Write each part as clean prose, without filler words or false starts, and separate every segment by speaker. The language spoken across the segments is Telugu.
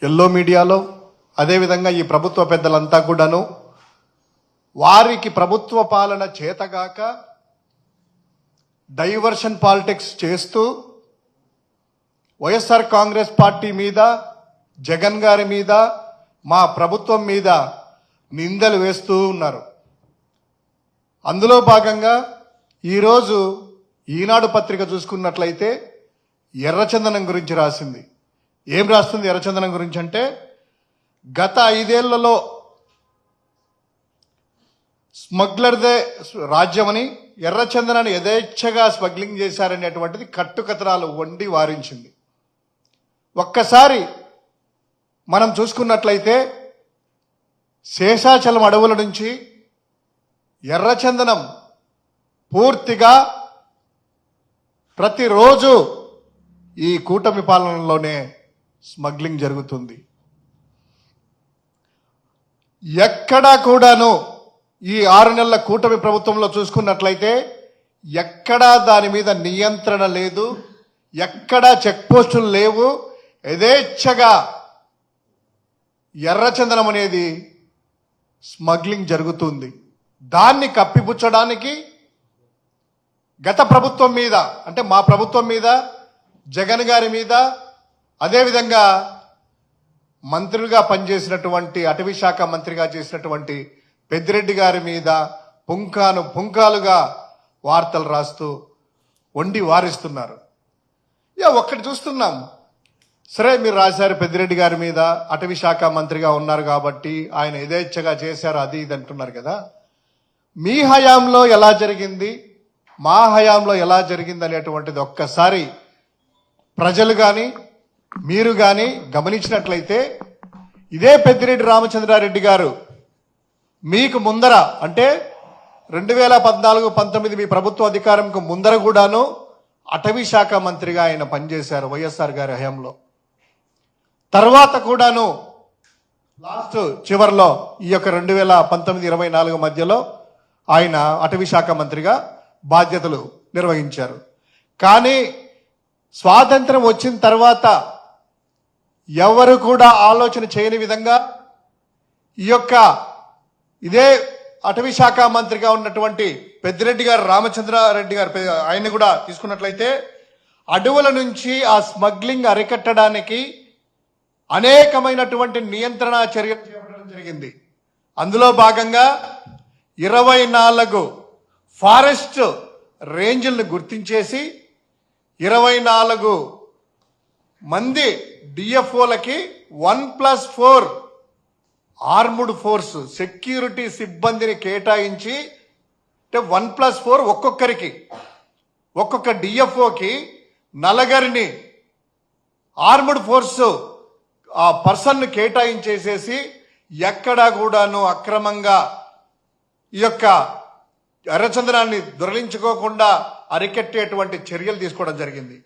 Speaker 1: ఎల్లో మీడియాలో, అదేవిధంగా ఈ ప్రభుత్వ పెద్దలంతా కూడాను వారికి ప్రభుత్వ పాలన చేతగాక డైవర్షన్ పాలిటిక్స్ చేస్తూ వైఎస్ఆర్ కాంగ్రెస్ పార్టీ మీద, జగన్ గారి మీద, మా ప్రభుత్వం మీద నిందలు వేస్తూ ఉన్నారు. అందులో భాగంగా ఈరోజు ఈనాడు పత్రిక చూసుకున్నట్లయితే ఎర్రచందనం గురించి రాసింది. ఏం రాస్తుంది ఎర్రచందనం గురించి అంటే, గత 5 ఏళ్లలో స్మగ్లర్దే రాజ్యమని, ఎర్రచందనాన్ని యథేచ్ఛగా స్మగ్లింగ్ చేశారనేటువంటిది కట్టుకథనాలు వండి వారించింది. ఒక్కసారి మనం చూసుకున్నట్లయితే శేషాచలం అడవుల నుంచి ఎర్రచందనం పూర్తిగా ప్రతిరోజు ఈ కూటమి పాలనలోనే స్మగ్లింగ్ జరుగుతుంది. ఎక్కడా కూడాను ఈ 6 నెలల కూటమి ప్రభుత్వంలో చూసుకున్నట్లయితే ఎక్కడా దాని మీద నియంత్రణ లేదు, ఎక్కడా చెక్ పోస్టులు లేవు. యథేచ్ఛగా ఎర్రచందనం అనేది స్మగ్లింగ్ జరుగుతుంది. దాన్ని కప్పిపుచ్చడానికి గత ప్రభుత్వం మీద, అంటే మా ప్రభుత్వం మీద, జగన్ గారి మీద, అదేవిధంగా మంత్రులుగా పనిచేసినటువంటి, అటవీ శాఖ మంత్రిగా చేసినటువంటి పెద్దిరెడ్డి గారి మీద పుంకాలుగా వార్తలు రాస్తూ వండి వారిస్తున్నారు. ఒక్కటి చూస్తున్నాం, సరే మీరు రాశారు పెద్దిరెడ్డి గారి మీద, అటవీ శాఖ మంత్రిగా ఉన్నారు కాబట్టి ఆయన యథేచ్ఛగా చేశారు, అది ఇది అంటున్నారు కదా. మీ హయాంలో ఎలా జరిగింది, మా హయాంలో ఎలా జరిగింది అనేటువంటిది ఒక్కసారి ప్రజలు కానీ మీరు కానీ గమనించినట్లయితే, ఇదే పెద్దిరెడ్డి రామచంద్రారెడ్డి గారు మీకు ముందర, అంటే 2014-19 మీ ప్రభుత్వ అధికారంకు ముందర కూడాను అటవీ శాఖ మంత్రిగా ఆయన పనిచేశారు వైఎస్ఆర్ గారి హయాంలో. తర్వాత కూడాను లాస్ట్ చివరిలో ఈ యొక్క 2019-24 మధ్యలో ఆయన అటవీ శాఖ మంత్రిగా బాధ్యతలు నిర్వహించారు. కానీ స్వాతంత్రం వచ్చిన తర్వాత ఎవరు కూడా ఆలోచన చేయని విధంగా ఈ యొక్క ఇదే అటవీ శాఖ మంత్రిగా ఉన్నటువంటి పెద్దిరెడ్డి గారు, రామచంద్రారెడ్డి గారు, ఆయన కూడా తీసుకున్నట్లయితే అడవుల నుంచి ఆ స్మగ్లింగ్ అరికట్టడానికి అనేకమైనటువంటి నియంత్రణ చర్యలు చేపట్టడం జరిగింది. అందులో భాగంగా 24 ఫారెస్ట్ రేంజ్లను గుర్తించేసి 24 మంది డిఎఫ్ఓలకి 1+4 ఆర్ముడ్ ఫోర్స్ సెక్యూరిటీ సిబ్బందిని కేటాయించి, అంటే 1+4 ఒక్కొక్కరికి, ఒక్కొక్క డిఎఫ్ఓకి 4 ఆర్ముడ్ ఫోర్స్ ఆ పర్సన్ను కేటాయించేసేసి ఎక్కడా కూడాను అక్రమంగా ఈ యొక్క ఎర్రచందనాన్ని దొరలించుకోకుండా అరికట్టేటువంటి చర్యలు తీసుకోవడం జరిగింది.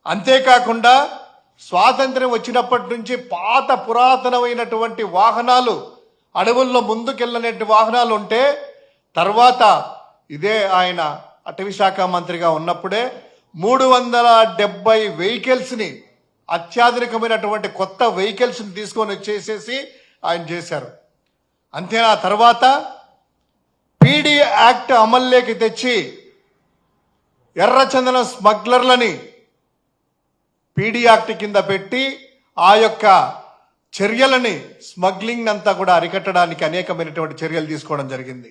Speaker 1: అంతేకాకుండా స్వాతంత్ర్యం వచ్చినప్పటి నుంచి పాత పురాతనమైనటువంటి వాహనాలు, అడవుల్లో ముందుకెళ్ళనే వాహనాలు ఉంటే, తర్వాత ఇదే ఆయన అటవీ శాఖ మంత్రిగా ఉన్నప్పుడే 370 వెహికల్స్ని, అత్యాధునికమైనటువంటి కొత్త వెహికల్స్ని తీసుకొని వచ్చేసేసి ఆయన చేశారు. అంతేనా, తర్వాత పీడీ యాక్ట్ అమల్లోకి తెచ్చి ఎర్రచందనం స్మగ్లర్లని పీడీ యాక్ట్ కింద పెట్టి ఆ యొక్క చర్యలని, స్మగ్లింగ్ అంతా కూడా అరికట్టడానికి అనేకమైనటువంటి చర్యలు తీసుకోవడం జరిగింది.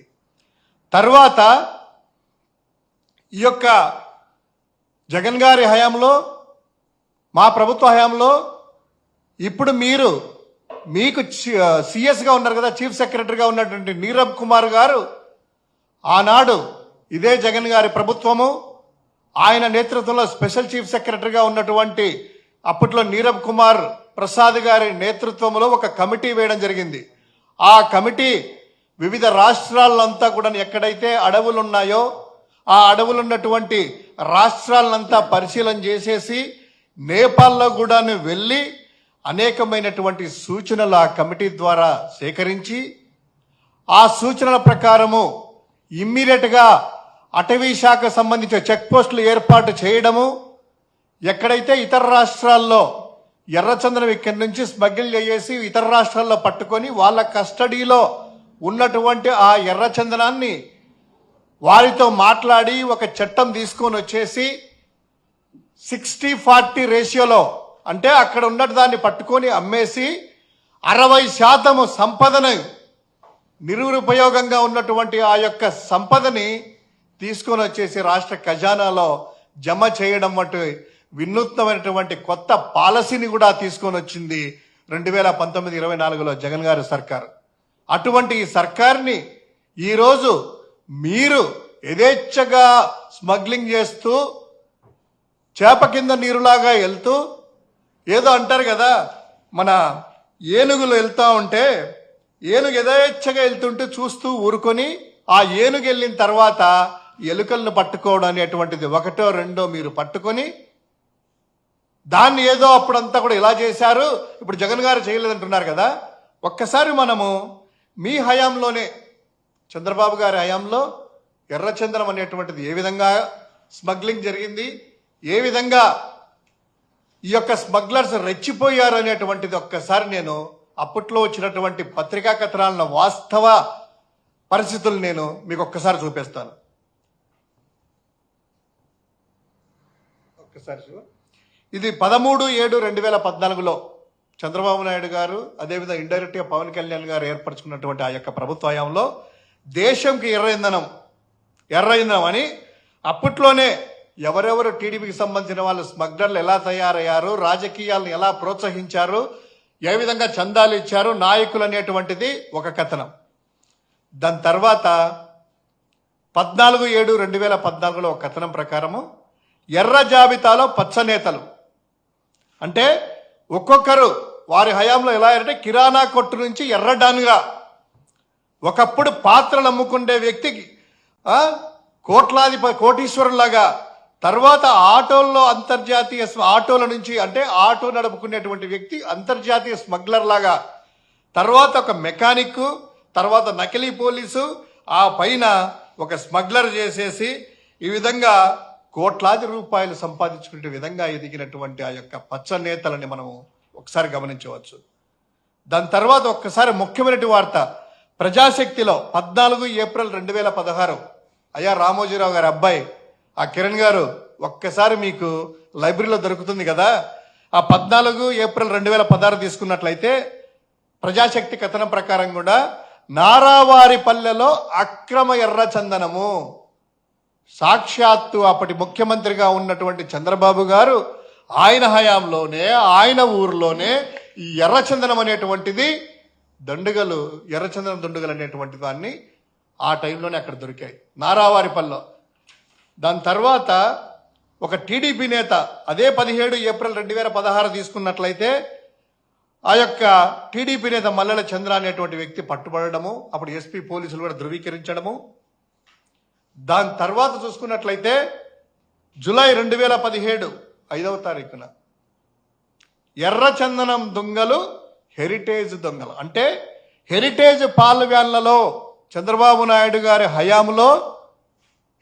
Speaker 1: తర్వాత ఈ యొక్క జగన్ గారి హయాంలో, మా ప్రభుత్వ హయాంలో, ఇప్పుడు మీకు సిఎస్గా ఉన్నారు కదా, చీఫ్ సెక్రటరీగా ఉన్నటువంటి నీరబ్ కుమార్ గారు, ఆనాడు ఇదే జగన్ గారి ప్రభుత్వము, ఆయన నేతృత్వంలో స్పెషల్ చీఫ్ సెక్రటరీగా ఉన్నటువంటి అప్పట్లో నీరబ్ కుమార్ ప్రసాద్ గారి నేతృత్వంలో ఒక కమిటీ వేయడం జరిగింది. ఆ కమిటీ వివిధ రాష్ట్రాలంతా కూడా ఎక్కడైతే అడవులు ఉన్నాయో ఆ అడవులు ఉన్నటువంటి రాష్ట్రాలంతా పరిశీలన చేసేసి నేపాల్లో కూడా వెళ్ళి అనేకమైనటువంటి సూచనలు ఆ కమిటీ ద్వారా సేకరించి, ఆ సూచనల ప్రకారము ఇమ్మీడియట్గా అటవీ శాఖ సంబంధించిన చెక్ పోస్టులు ఏర్పాటు చేయడము, ఎక్కడైతే ఇతర రాష్ట్రాల్లో ఎర్రచందనం ఇక్కడి నుంచి స్మగిల్ చేసి ఇతర రాష్ట్రాల్లో పట్టుకొని వాళ్ళ కస్టడీలో ఉన్నటువంటి ఆ ఎర్రచందనాన్ని వారితో మాట్లాడి ఒక చట్టం తీసుకొని వచ్చేసి 60-40 రేషియోలో, అంటే అక్కడ ఉన్న దాన్ని పట్టుకొని అమ్మేసి 60% సంపదను, నిరుపయోగంగా ఉన్నటువంటి ఆ యొక్క సంపదని తీసుకొని వచ్చేసి రాష్ట్ర ఖజానాలో జమ చేయడం వంటి వినూత్నమైనటువంటి కొత్త పాలసీని కూడా తీసుకొని వచ్చింది 2019-24లో జగన్ గారి సర్కార్. అటువంటి ఈ సర్కార్ని ఈరోజు మీరు యథేచ్ఛగా స్మగ్లింగ్ చేస్తూ చేప కింద నీరులాగా వెళ్తూ, ఏదో అంటారు కదా, మన ఏనుగులు వెళ్తూ ఉంటే ఏనుగు యథేచ్ఛగా వెళ్తుంటే చూస్తూ ఊరుకొని ఆ ఏనుగు వెళ్ళిన తర్వాత ఎలుకలను పట్టుకోవడం అనేటువంటిది ఒకటో రెండో మీరు పట్టుకొని దాన్ని ఏదో అప్పుడంతా కూడా ఇలా చేశారు, ఇప్పుడు జగన్ గారు చేయలేదంటున్నారు కదా. ఒక్కసారి మనము మీ హయాంలోనే, చంద్రబాబు గారి హయాంలో ఎర్రచందనం అనేటువంటిది ఏ విధంగా స్మగ్లింగ్ జరిగింది, ఏ విధంగా ఈ యొక్క స్మగ్లర్స్ రెచ్చిపోయారు అనేటువంటిది ఒక్కసారి నేను అప్పట్లో వచ్చినటువంటి పత్రికా కథనాలను వాస్తవ పరిస్థితులు నేను మీకు ఒక్కసారి చూపిస్తాను. ఒక్కసారి ఇది 13/7/2014లో చంద్రబాబు నాయుడు గారు, అదేవిధంగా ఇండైరెక్ట్గా పవన్ కళ్యాణ్ గారు ఏర్పరచుకున్నటువంటి ఆ యొక్క ప్రభుత్వ హయాంలో దేశంకి ఎర్ర ఇంధనం అని అప్పట్లోనే ఎవరెవరు టీడీపీకి సంబంధించిన వాళ్ళు స్మగ్లర్లు ఎలా తయారయ్యారు, రాజకీయాలను ఎలా ప్రోత్సహించారు, ఏ విధంగా చందాలు ఇచ్చారు నాయకులు అనేటువంటిది ఒక కథనం. దాని తర్వాత 14/7/2014లో ఒక కథనం ప్రకారము ఎర్ర జాబితాలో పచ్చ నేతలు, అంటే ఒక్కొక్కరు వారి హయాంలో ఎలా అంటే కిరాణా కొట్టు నుంచి ఎర్రడాన్గా ఒకప్పుడు పాత్రలు అమ్ముకుండే వ్యక్తికి కోటీశ్వరులాగా, తర్వాత ఆటోల్లో అంతర్జాతీయ ఆటోల నుంచి, అంటే ఆటో నడుపుకునేటువంటి వ్యక్తి అంతర్జాతీయ స్మగ్లర్ లాగా, తర్వాత ఒక మెకానిక్, తర్వాత నకిలీ పోలీసు, ఆ పైన ఒక స్మగ్లర్ చేసేసి ఈ విధంగా కోట్లాది రూపాయలు సంపాదించుకునే విధంగా ఎదిగినటువంటి ఆ యొక్క పచ్చ నేతలని మనము ఒకసారి గమనించవచ్చు. దాని తర్వాత ఒక్కసారి ముఖ్యమైన వార్త, ప్రజాశక్తిలో 14 ఏప్రిల్ 2016 అయ్యా రామోజీరావు గారి అబ్బాయి ఆ కిరణ్ గారు, ఒక్కసారి మీకు లైబ్రరీలో దొరుకుతుంది కదా, ఆ 14 ఏప్రిల్ 2016 తీసుకున్నట్లయితే ప్రజాశక్తి కథనం ప్రకారం కూడా నారావారిపల్లెలో అక్రమ ఎర్రచందనము, సాక్షాత్తు అప్పటి ముఖ్యమంత్రిగా ఉన్నటువంటి చంద్రబాబు గారు ఆయన హయాంలోనే ఆయన ఊర్లోనే ఈ ఎర్రచందనం అనేటువంటిది దండుగలు, ఎర్రచందనం దండుగలు అనేటువంటి దాన్ని ఆ టైంలోనే అక్కడ దొరికాయి నారావారిపల్లెలో. దాని తర్వాత ఒక టీడీపీ నేత అదే 17 ఏప్రిల్ 2016 తీసుకున్నట్లయితే ఆ యొక్క టీడీపీ నేత మల్లెల చంద్ర అనేటువంటి వ్యక్తి పట్టుబడము, అప్పుడు ఎస్పీ పోలీసులు కూడా ధృవీకరించడము. దాని తర్వాత చూసుకున్నట్లయితే జూలై 2017 5వ తారీఖున ఎర్రచందనం దొంగలు హెరిటేజ్ దొంగలు, అంటే హెరిటేజ్ పాల వ్యాన్లలో చంద్రబాబు నాయుడు గారి హయాంలో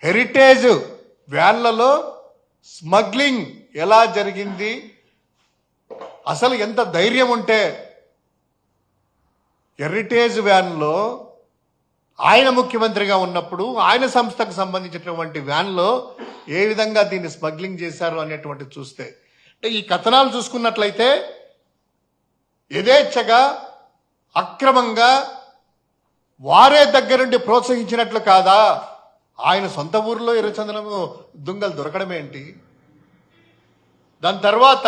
Speaker 1: హెరిటేజ్ వ్యాన్లలో స్మగ్లింగ్ ఎలా జరిగింది, అసలు ఎంత ధైర్యం ఉంటే హెరిటేజ్ వ్యాన్లో ఆయన ముఖ్యమంత్రిగా ఉన్నప్పుడు ఆయన సంస్థకు సంబంధించినటువంటి వ్యాన్లో ఏ విధంగా దీన్ని స్మగ్లింగ్ చేశారు అనేటువంటి చూస్తే, అంటే ఈ కథనాలు చూసుకున్నట్లయితే యథేచ్ఛగా అక్రమంగా వారే దగ్గరుండి ప్రోత్సహించినట్లు కాదా, ఆయన సొంత ఊరిలో ఎర్రచందనము దొంగలు దొరకడం ఏంటి. దాని తర్వాత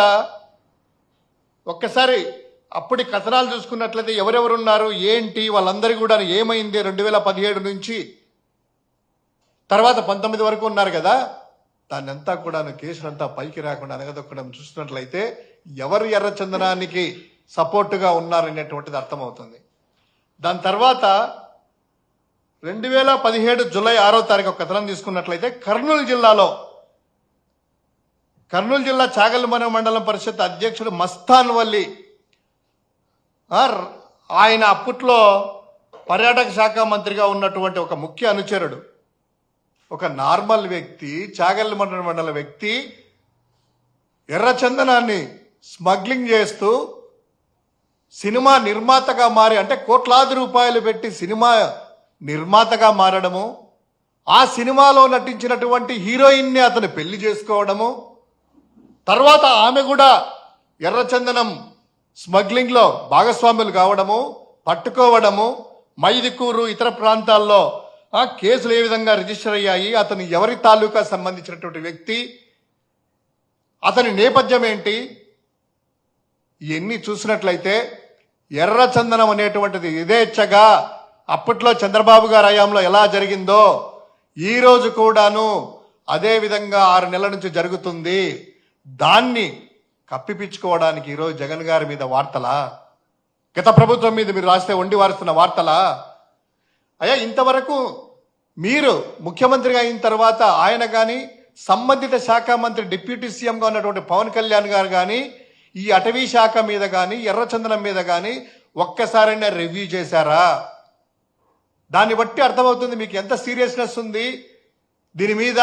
Speaker 1: ఒక్కసారి అప్పటి కథనాలు చూసుకున్నట్లయితే ఎవరెవరున్నారు ఏంటి వాళ్ళందరూ కూడా ఏమైంది 2017 నుంచి తర్వాత 19 వరకు ఉన్నారు కదా, దాన్ని అంతా కూడా కేసులంతా పైకి రాకుండా అనగదొక్కడం చూస్తున్నట్లయితే ఎవరు ఎర్రచందనానికి సపోర్టుగా ఉన్నారనేటువంటిది అర్థమవుతుంది. దాని తర్వాత 2017 జూలై 6వ తారీఖు ఒక కథనం తీసుకున్నట్లయితే కర్నూలు జిల్లా చాగల్మన మండలం పరిషత్ అధ్యక్షుడు మస్తాన్ వల్లి, ఆయన అప్పట్లో పర్యాటక శాఖ మంత్రిగా ఉన్నటువంటి ఒక ముఖ్య అనుచరుడు, ఒక నార్మల్ వ్యక్తి, చాగల్మన మండల వ్యక్తి ఎర్రచందనాన్ని స్మగ్లింగ్ చేస్తూ సినిమా నిర్మాతగా మారి, అంటే కోట్లాది రూపాయలు పెట్టి సినిమా నిర్మాతగా మారడము, ఆ సినిమాలో నటించినటువంటి హీరోయిన్ని అతను పెళ్లి చేసుకోవడము, తర్వాత ఆమె కూడా ఎర్రచందనం స్మగ్లింగ్లో భాగస్వాములు కావడము, పట్టుకోవడము, మైదుకూరు ఇతర ప్రాంతాల్లో కేసులు ఏ విధంగా రిజిస్టర్ అయ్యాయి, అతను ఎవరి తాలూకా సంబంధించినటువంటి వ్యక్తి, అతని నేపథ్యం ఏంటి, ఇవన్నీ చూసినట్లయితే ఎర్రచందనం అనేటువంటిది యథేచ్ఛగా అప్పట్లో చంద్రబాబు గారి హయాంలో ఎలా జరిగిందో ఈ రోజు కూడాను అదే విధంగా 6 నెలల నుంచి జరుగుతుంది. దాన్ని కప్పిపించుకోవడానికి ఈరోజు జగన్ గారి మీద వార్తలా, గత ప్రభుత్వం మీద మీరు రాస్తే వండి వారుస్తున్న వార్తలా? అయ్యా, ఇంతవరకు మీరు ముఖ్యమంత్రిగా అయిన తర్వాత ఆయన కానీ సంబంధిత శాఖ మంత్రి డిప్యూటీ సీఎంగా ఉన్నటువంటి పవన్ కళ్యాణ్ గారు కానీ ఈ అటవీ శాఖ మీద కానీ ఎర్రచందనం మీద కానీ ఒక్కసారైనా రివ్యూ చేశారా? దాన్ని బట్టి అర్థమవుతుంది మీకు ఎంత సీరియస్నెస్ ఉంది దీని మీద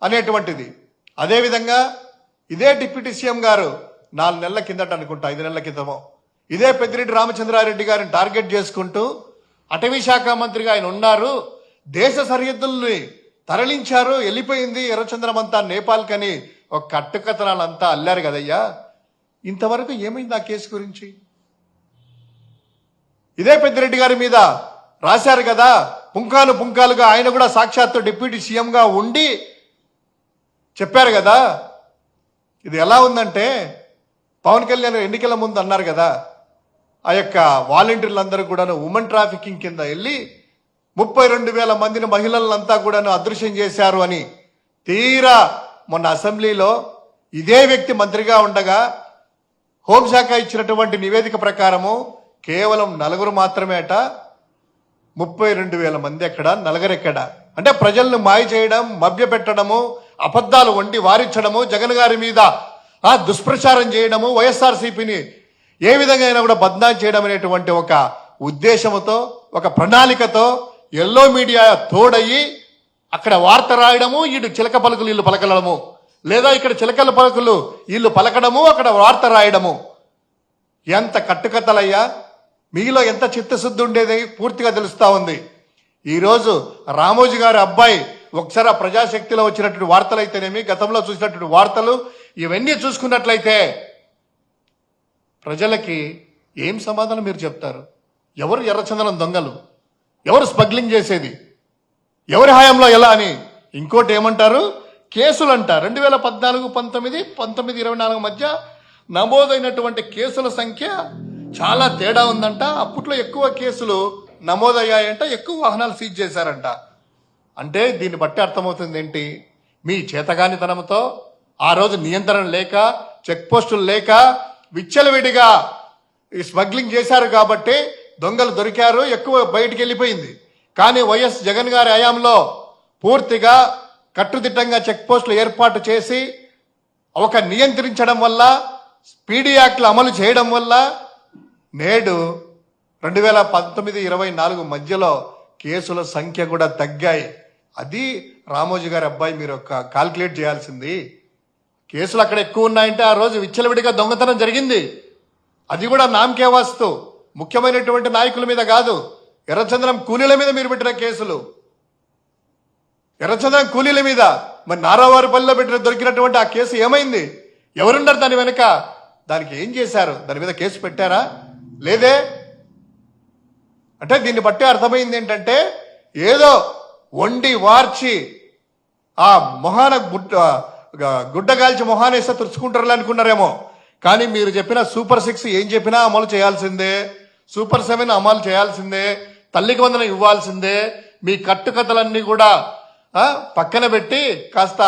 Speaker 1: అనేటువంటిది. అదేవిధంగా ఇదే డిప్యూటీ సీఎం గారు 4 నెలల కిందట అనుకుంటా, 5 నెలల క్రితమో, ఇదే పెద్దిరెడ్డి రామచంద్రారెడ్డి గారిని టార్గెట్ చేసుకుంటూ అటవీ శాఖ మంత్రిగా ఆయన ఉన్నారు, దేశ సరిహద్దుల్ని తరలించారు, వెళ్ళిపోయింది ఎర్రచంద్రం అంతా నేపాల్కని ఒక కట్టుకథనాలంతా అల్లారు కదయ్యా. ఇంతవరకు ఏమైంది ఆ కేసు గురించి? ఇదే పెద్దిరెడ్డి గారి మీద రాశారు కదా, పుంకాలుగా ఆయన కూడా సాక్షాత్తు డిప్యూటీ సీఎంగా ఉండి చెప్పారు కదా. ఇది ఎలా ఉందంటే పవన్ కళ్యాణ్ ఎన్నికల ముందు అన్నారు కదా, ఆ యొక్క వాలంటీర్లందరూ కూడాను ఉమెన్ ట్రాఫికింగ్ కింద వెళ్ళి 32,000 మందిని మహిళలంతా కూడాను అదృశ్యం చేశారు అని. తీరా మొన్న అసెంబ్లీలో ఇదే వ్యక్తి మంత్రిగా ఉండగా హోంశాఖ ఇచ్చినటువంటి నివేదిక ప్రకారము కేవలం 4 మాత్రమే అట. 32,000 మంది ఎక్కడ, నలుగురెక్కడ? అంటే ప్రజలను మాయ చేయడం, మభ్య పెట్టడము, అబద్ధాలు వండి వారించడము, జగన్ గారి మీద దుష్ప్రచారం చేయడము, వైఎస్ఆర్సీపీని ఏ విధంగా అయినా కూడా బద్నాం చేయడం అనేటువంటి ఒక ఉద్దేశంతో, ఒక ప్రణాళికతో ఎల్లో మీడియా తోడయి అక్కడ వార్త రాయడము, వీడు చిలక పలుకులు వీళ్ళు పలకడము, లేదా ఇక్కడ చిలకల పలుకులు వీళ్ళు పలకడము, అక్కడ వార్త రాయడము. ఎంత కట్టుకథలయ్యా! మీలో ఎంత చిత్తశుద్ధి ఉండేది పూర్తిగా తెలుస్తా ఉంది. ఈరోజు రామోజీ గారి అబ్బాయి ఒకసారి ఆ ప్రజాశక్తిలో వచ్చినటువంటి వార్తలు అయితేనేమి, గతంలో చూసినటువంటి వార్తలు, ఇవన్నీ చూసుకున్నట్లయితే ప్రజలకి ఏం సమాధానం మీరు చెప్తారు? ఎవరు ఎర్రచందనం దొంగలు, ఎవరు స్మగ్లింగ్ చేసేది, ఎవరి హయాంలో ఎలా అని. ఇంకోటి ఏమంటారు, కేసులు అంట 2014, 19, 24 మధ్య నమోదైనటువంటి కేసుల సంఖ్య చాలా తేడా ఉందంట. అప్పట్లో ఎక్కువ కేసులు నమోదయ్యాయంట, ఎక్కువ వాహనాలు సీజ్ చేశారంట. అంటే దీన్ని బట్టి అర్థమవుతుంది ఏంటి, మీ చేతగానితనంతో ఆ రోజు నియంత్రణ లేక, చెక్ పోస్టులు లేక విచ్చలవిడిగా ఈ స్మగ్లింగ్ చేశారు కాబట్టి దొంగలు దొరికారు, ఎక్కువ బయటికి వెళ్ళిపోయింది. కానీ వైఎస్ జగన్ గారి హయాంలో పూర్తిగా కట్టుదిట్టంగా చెక్ పోస్టులు ఏర్పాటు చేసి ఒక నియంత్రించడం వల్ల, పీడీ యాక్ట్లు అమలు చేయడం వల్ల నేడు 2019, 24 మధ్యలో కేసుల సంఖ్య కూడా తగ్గాయి. అది రామోజీ గారి అబ్బాయి మీరు కాల్కులేట్ చేయాల్సింది. కేసులు అక్కడ ఎక్కువ ఉన్నాయంటే ఆ రోజు విచ్చలవిడిగా దొంగతనం జరిగింది. అది కూడా నామకే వాస్తు, ముఖ్యమైనటువంటి నాయకుల మీద కాదు, ఎర్రచందనం కూలీల మీద మీరు పెట్టిన కేసులు. ఎర్రచందనం కూలీల మీద మరి నారావారిపల్లిలో పెట్టిన దొరికినటువంటి ఆ కేసు ఏమైంది? ఎవరున్నారు దాని వెనుక? దానికి ఏం చేశారు? దాని మీద కేసు పెట్టారా? లేదే. అంటే దీన్ని బట్టి అర్థమైంది ఏంటంటే ఏదో వండి వార్చి ఆ మొహాన గుడ్డగాల్చి మొహానేస్తే తుడుచుకుంటారు అనుకున్నారేమో. కానీ మీరు చెప్పిన సూపర్ 6 ఏం చెప్పినా అమలు చేయాల్సిందే, సూపర్ 7 అమలు చేయాల్సిందే, తల్లికి వందనం ఇవ్వాల్సిందే. మీ కట్టుకథలన్నీ కూడా పక్కన పెట్టి కాస్త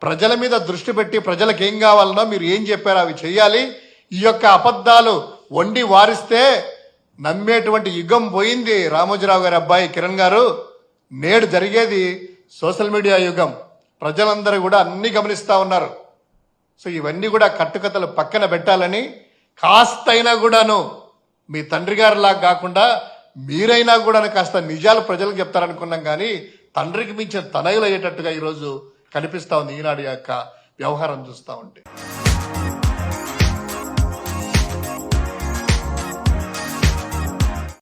Speaker 1: ప్రజల మీద దృష్టి పెట్టి ప్రజలకు ఏం కావాలనో మీరు ఏం చెప్పారో అవి చేయాలి. ఈ యొక్క అబద్ధాలు వండి వారిస్తే నమ్మేటువంటి యుగం పోయింది. రామోజీరావు గారి అబ్బాయి కిరణ్ గారు, నేడు జరిగేది సోషల్ మీడియా యుగం. ప్రజలందరూ కూడా అన్ని గమనిస్తా ఉన్నారు. సో ఇవన్నీ కూడా కట్టుకథలు పక్కన పెట్టాలని, కాస్తైనా కూడాను మీ తండ్రి గారిలాగా కాకుండా మీరైనా కూడా కాస్త నిజాలు ప్రజలకు చెప్తారనుకున్నాం. కానీ తండ్రికి మించిన తనయులు అయ్యేటట్టుగా ఈరోజు కనిపిస్తా ఉంది ఈనాడు యొక్క వ్యవహారం చూస్తూ ఉంటే.